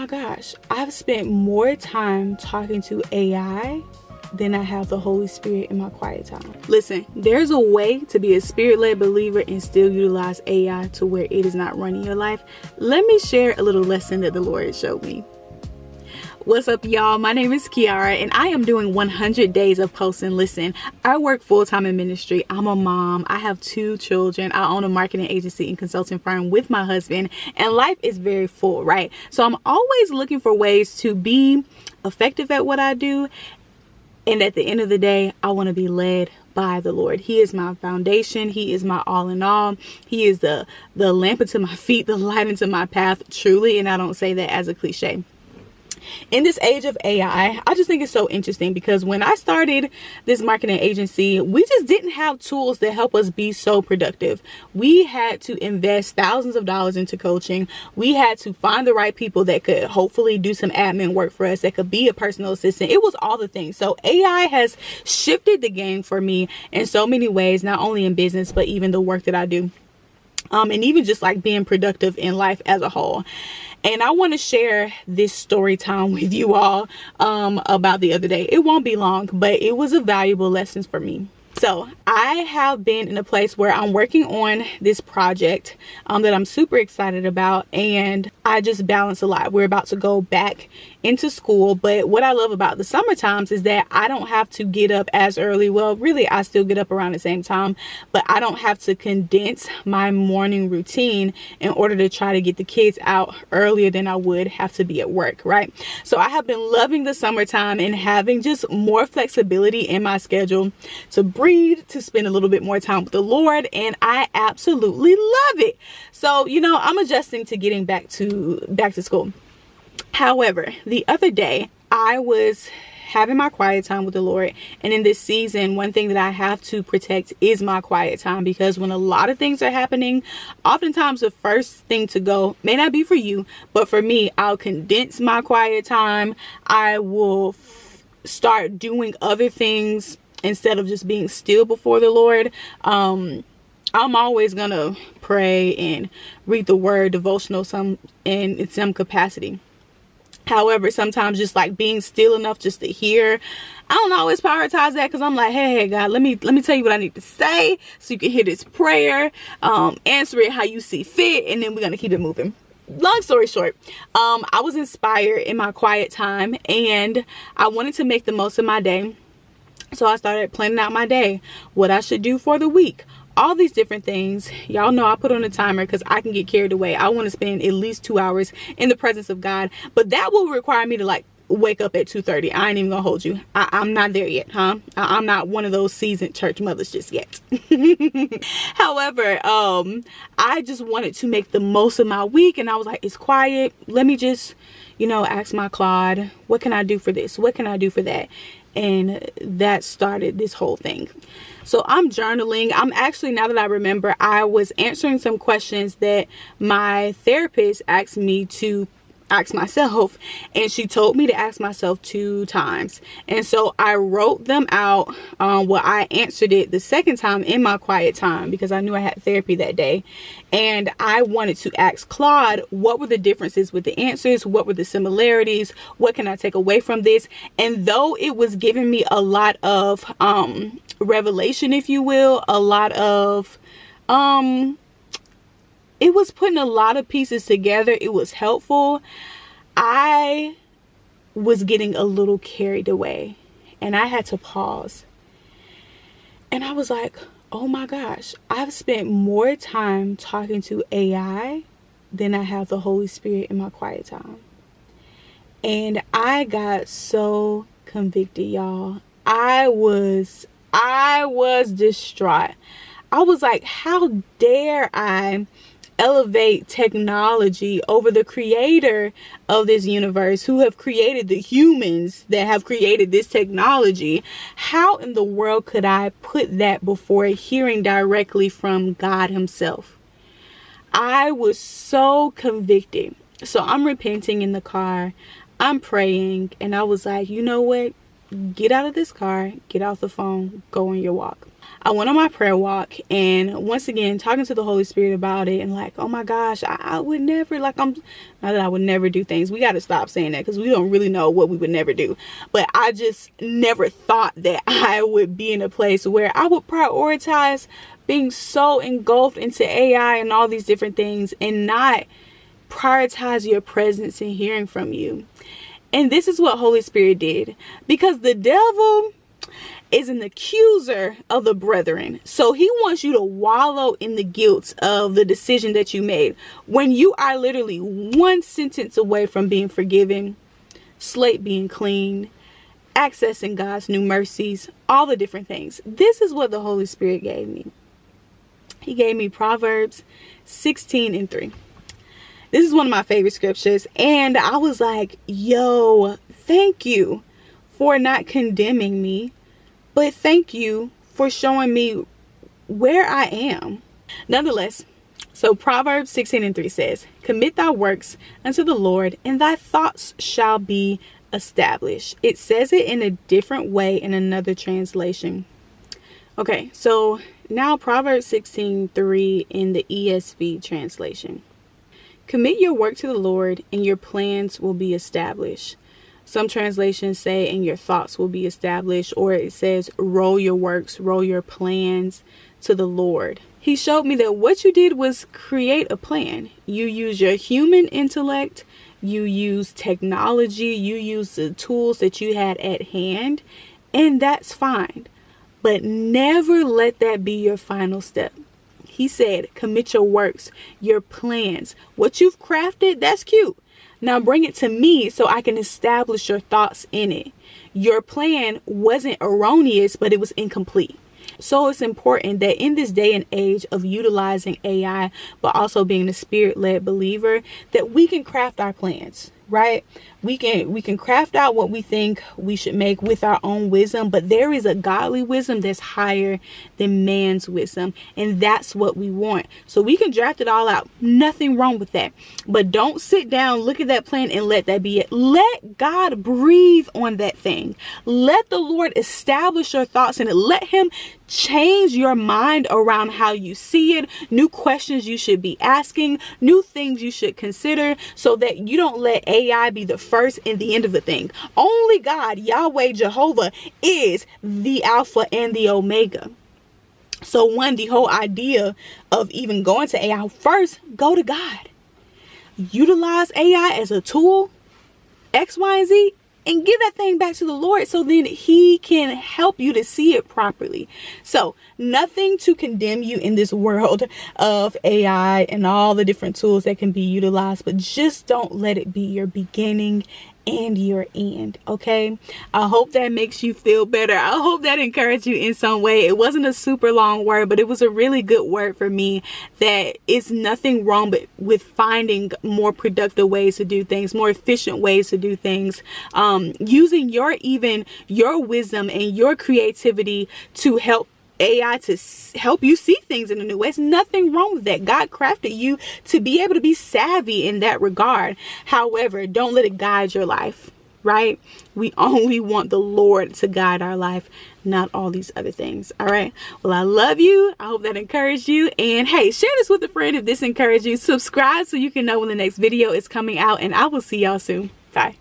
Oh my gosh, I've spent more time talking to AI than I have the Holy Spirit in my quiet time. Listen, there's a way to be a spirit-led believer and still utilize AI to where it is not running your life. Let me share a little lesson that the Lord showed me. What's up, y'all? My name is Kiara and I am doing 100 days of post and listen. I work full-time in ministry. I'm a mom. I have 2 children. I own a marketing agency and consulting firm with my husband, and life is very full, right? So I'm always looking for ways to be effective at what I do. And at the end of the day, I want to be led by the Lord. He is my foundation. He is my all in all. He is the lamp unto my feet, the light into my path, truly. And I don't say that as a cliche. In this age of AI, I just think it's so interesting because when I started this marketing agency, we just didn't have tools that help us be so productive. We had to invest thousands of dollars into coaching. We had to find the right people that could hopefully do some admin work for us, that could be a personal assistant. It was all the things. So AI has shifted the game for me in so many ways, not only in business, but even the work that I do. And even just like being productive in life as a whole. And I want to share this story time with you all about the other day. It won't be long, but it was a valuable lesson for me. So I have been in a place where I'm working on this project that I'm super excited about, and I just balance a lot. We're about to go back into school, but what I love about the summer times is that I don't have to get up as early. Well, really, I still get up around the same time, but I don't have to condense my morning routine in order to try to get the kids out earlier than I would have to be at work, right? So I have been loving the summertime and having just more flexibility in my schedule to breathe, to spend a little bit more time with the Lord, and I absolutely love it. So, I'm adjusting to getting back to school. However, the other day I was having my quiet time with the Lord, and in this season, one thing that I have to protect is my quiet time, because when a lot of things are happening, oftentimes the first thing to go may not be for you, but for me, I'll condense my quiet time. I will start doing other things instead of just being still before the Lord. I'm always gonna pray and read the word devotional in some capacity. However, sometimes just like being still enough just to hear, I don't always prioritize that, because I'm like, hey God, let me tell you what I need to say so you can hear this prayer, answer it how you see fit, and then we're gonna keep it moving. Long story short, I was inspired in my quiet time and I wanted to make the most of my day. So I started planning out my day, what I should do for the week, all these different things. Y'all know I put on a timer because I can get carried away. I want to spend at least 2 hours in the presence of God, but that will require me to wake up at 2:30. I ain't even gonna hold you. I'm not there yet, huh? I'm not one of those seasoned church mothers just yet. However, I just wanted to make the most of my week, and I was like, it's quiet. Let me just, ask my Claude, what can I do for this? What can I do for that? And that started this whole thing. So I'm journaling. I'm actually, now that I remember, I was answering some questions that my therapist asked me to ask myself, and she told me to ask myself 2 times. And so I wrote them out. I answered it the second time in my quiet time because I knew I had therapy that day, and I wanted to ask Claude, what were the differences with the answers? What were the similarities? What can I take away from this? And though it was giving me a lot of revelation, if you will, a lot of it was putting a lot of pieces together. It was helpful. I was getting a little carried away, and I had to pause. And I was like, oh my gosh, I've spent more time talking to AI than I have the Holy Spirit in my quiet time. And I got so convicted, y'all. I was distraught. I was like, how dare I elevate technology over the creator of this universe, who have created the humans that have created this technology? How in the world could I put that before hearing directly from God himself? I was so convicted. So I'm repenting in the car. I'm praying, and I was like, you know what? get out of this car, get off the phone, go on your walk. I went on my prayer walk, and once again talking to the Holy Spirit about it, and like, oh my gosh, I would never, like, not that I would never do things. We got to stop saying that, because we don't really know what we would never do. But I just never thought that I would be in a place where I would prioritize being so engulfed into AI and all these different things, and not prioritize your presence and hearing from you. And this is what Holy Spirit did, because the devil is an accuser of the brethren. So he wants you to wallow in the guilt of the decision that you made, when you are literally one sentence away from being forgiven, slate being clean, accessing God's new mercies, all the different things. This is what the Holy Spirit gave me. He gave me Proverbs 16:3. This is one of my favorite scriptures. And I was like, yo, thank you for not condemning me, but thank you for showing me where I am. Nonetheless, so Proverbs 16:3 says, commit thy works unto the Lord, and thy thoughts shall be established. It says it in a different way in another translation. Okay, so now Proverbs 16:3 in the ESV translation. Commit your work to the Lord, and your plans will be established. Some translations say, and your thoughts will be established, or it says, roll your works, roll your plans to the Lord. He showed me that what you did was create a plan. You use your human intellect, you use technology, you use the tools that you had at hand, and that's fine. But never let that be your final step. He said, commit your works, your plans, what you've crafted, that's cute. Now bring it to me so I can establish your thoughts in it. Your plan wasn't erroneous, but it was incomplete. So it's important that in this day and age of utilizing AI, but also being a spirit-led believer, that we can craft our plans, right? We can craft out what we think we should make with our own wisdom, but there is a godly wisdom that's higher than man's wisdom, and that's what we want. So we can draft it all out. Nothing wrong with that. But don't sit down, look at that plan, and let that be it. Let God breathe on that thing. Let the Lord establish your thoughts in it. Let him change your mind around how you see it, new questions you should be asking, new things you should consider, so that you don't let AI be the first and the end of the thing. Only God, Yahweh, Jehovah, is the Alpha and the Omega. So the whole idea of even going to AI, first go to God. Utilize AI as a tool, X, Y, and Z, and give that thing back to the Lord, so then he can help you to see it properly. So nothing to condemn you in this world of AI and all the different tools that can be utilized, but just don't let it be your beginning and your end. Okay, I hope that makes you feel better. I hope that encouraged you in some way. It wasn't a super long word, but it was a really good word for me, that it's nothing wrong but with finding more productive ways to do things, more efficient ways to do things, using your wisdom and your creativity to help AI to help you see things in a new way. There's nothing wrong with that. God crafted you to be able to be savvy in that regard. However, don't let it guide your life, right? We only want the Lord to guide our life, not all these other things. All right. Well, I love you. I hope that encouraged you. And hey, share this with a friend if this encouraged you. Subscribe so you can know when the next video is coming out, and I will see y'all soon. Bye.